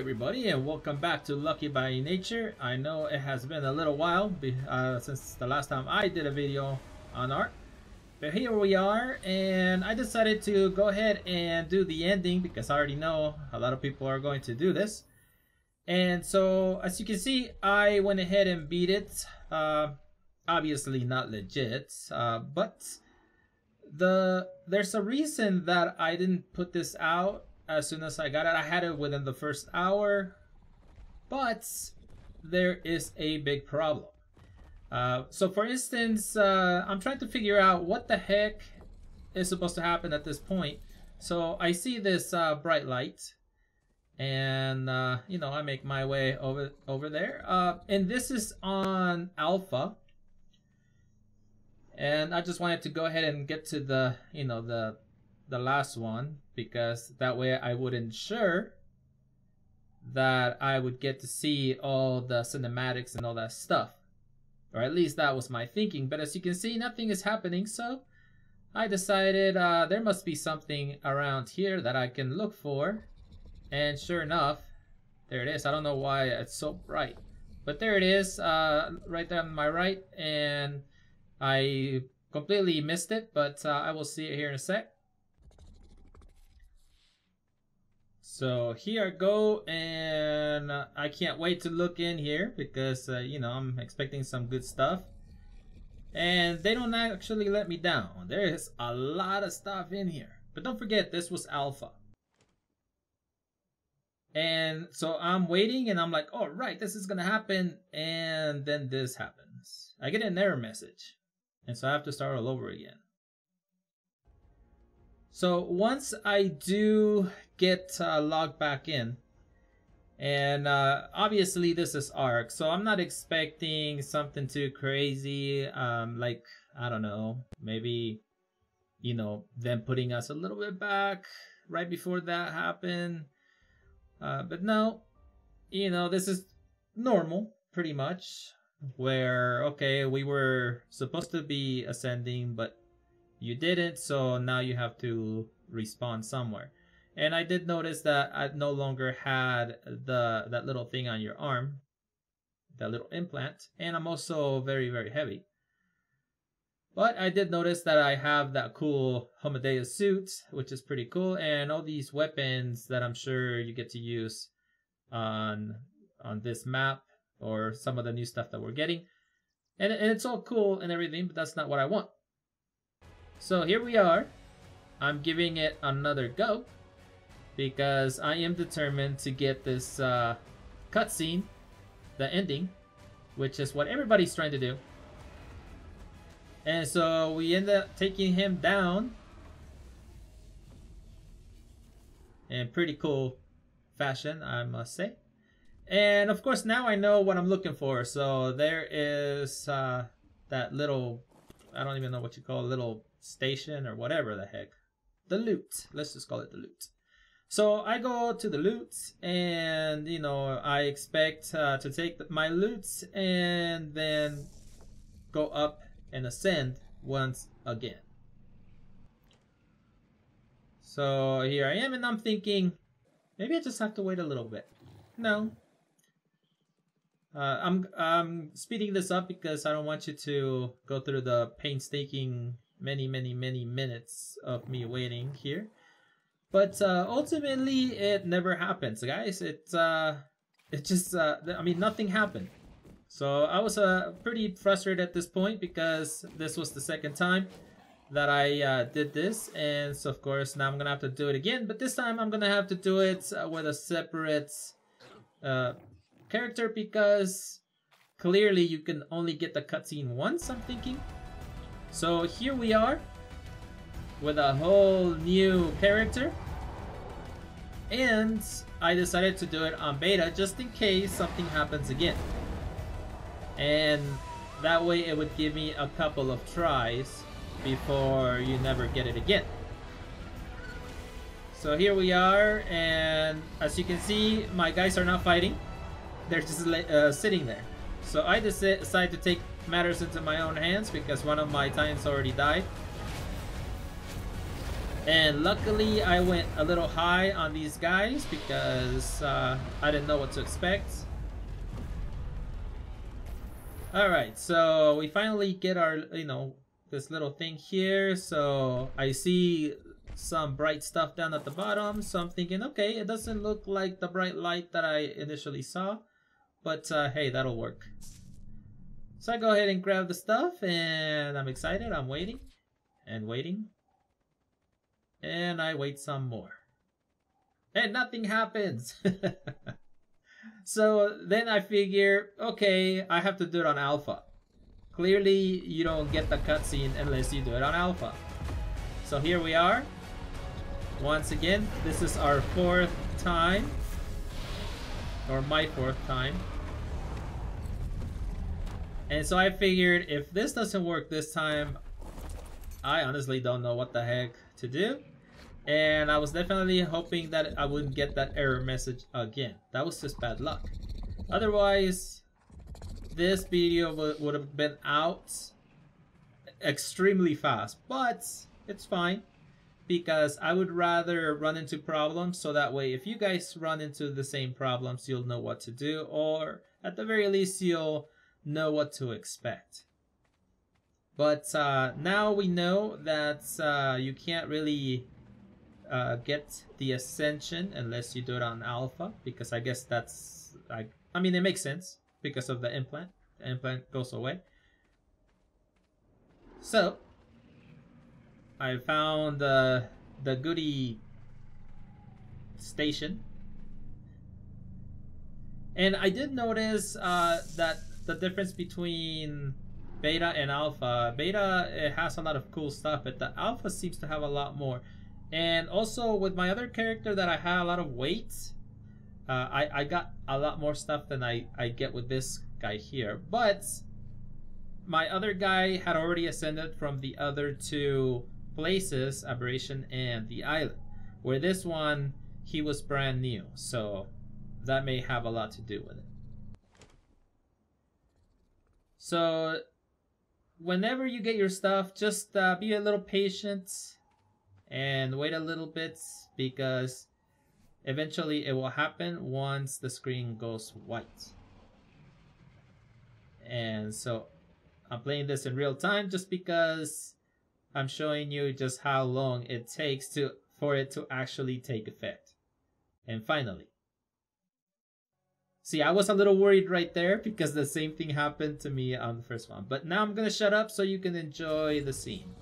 everybody, and welcome back to Lucky by Nature. I know it has been a little while since the last time I did a video on ARK, but here we are, and I decided to go ahead and do the ending because I already know a lot of people are going to do this. And so, as you can see, I went ahead and beat it. Obviously not legit, but there's a reason that I didn't put this out as soon as I got it. I had it within the first hour, but there is a big problem. So for instance, I'm trying to figure out what the heck is supposed to happen at this point. So I see this bright light, and you know, I make my way over there, and this is on alpha. And I just wanted to go ahead and get to the, you know, the last one, because that way I would ensure that I would get to see all the cinematics and all that stuff. Or at least that was my thinking. But as you can see, nothing is happening, so I decided there must be something around here that I can look for. And sure enough, there it is. I don't know why it's so bright, but there it is, right there on my right, and I completely missed it, but I will see it here in a sec. So here I go, and I can't wait to look in here because, you know, I'm expecting some good stuff. And they don't actually let me down. There is a lot of stuff in here. But don't forget, this was alpha. And so I'm waiting, and I'm like, oh, right, this is going to happen. And then this happens. I get an error message. And so I have to start all over again. So once I do get logged back in, and obviously this is ARK, so I'm not expecting something too crazy, like, I don't know, maybe, you know, them putting us a little bit back right before that happened. But no, you know, this is normal, pretty much, where, okay, we were supposed to be ascending, but you didn't, so now you have to respawn somewhere. And I did notice that I no longer had that little thing on your arm, that little implant, and I'm also very, very heavy. But I did notice that I have that cool Homodeus suit, which is pretty cool, and all these weapons that I'm sure you get to use on this map, or some of the new stuff that we're getting. And it's all cool and everything, but that's not what I want. So here we are. I'm giving it another go because I am determined to get this cutscene, the ending, which is what everybody's trying to do. And so we end up taking him down in pretty cool fashion, I must say. And of course now I know what I'm looking for. So there is that little, I don't even know what you call it, little station or whatever the heck. The loot. Let's just call it the loot. So I go to the loot, and you know, I expect to take my loot and then go up and ascend once again. So here I am, and I'm thinking maybe I just have to wait a little bit. No. I'm speeding this up because I don't want you to go through the painstaking many minutes of me waiting here. But ultimately it never happens, guys. It just I mean, nothing happened. So I was pretty frustrated at this point because this was the second time that I did this, and so of course now I'm gonna have to do it again, but this time I'm gonna have to do it with a separate character, because clearly you can only get the cutscene once, I'm thinking. So here we are with a whole new character, and I decided to do it on beta just in case something happens again, and that way it would give me a couple of tries before you never get it again. So here we are, and as you can see, my guys are not fighting. They're just sitting there. So I decided to take matters into my own hands because one of my titans already died. And luckily I went a little high on these guys because I didn't know what to expect. Alright, so we finally get our, this little thing here. So I see some bright stuff down at the bottom. So I'm thinking, okay, it doesn't look like the bright light that I initially saw. But hey, that'll work. So I go ahead and grab the stuff and I'm excited. I'm waiting and waiting. And I wait some more. And nothing happens. So then I figure, okay, I have to do it on alpha. Clearly, you don't get the cutscene unless you do it on alpha. So here we are. Once again, this is our 4th time. Or my 4th time. And so I figured if this doesn't work this time, I honestly don't know what the heck to do. And I was definitely hoping that I wouldn't get that error message again. That was just bad luck. Otherwise, this video would have been out extremely fast. But it's fine, because I would rather run into problems so that way if you guys run into the same problems, you'll know what to do, or at the very least you'll know what to expect. But now we know that you can't really get the ascension unless you do it on alpha, because I guess that's I mean, it makes sense because of the implant. The implant goes away. So I found the goodie station, and I did notice that the difference between beta and alpha. Beta, it has a lot of cool stuff, but the alpha seems to have a lot more. And also with my other character that I had a lot of weight, I got a lot more stuff than I get with this guy here. But my other guy had already ascended from the other 2 places, Aberration and the Island, where this one, he was brand new. So that may have a lot to do with it. So whenever you get your stuff, just be a little patient and wait a little bit, because eventually it will happen once the screen goes white. And so I'm playing this in real time just because I'm showing you just how long it takes for it to actually take effect. And finally. See, I was a little worried right there because the same thing happened to me on the first one. But now I'm gonna shut up so you can enjoy the scene.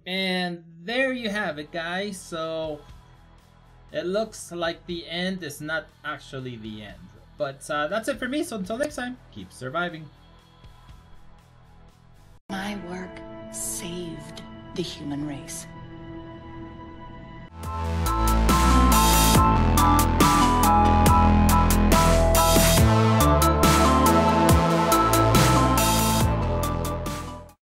And there you have it, guys. So it looks like the end is not actually the end. But that's it for me. So until next time, keep surviving. My work saved the human race.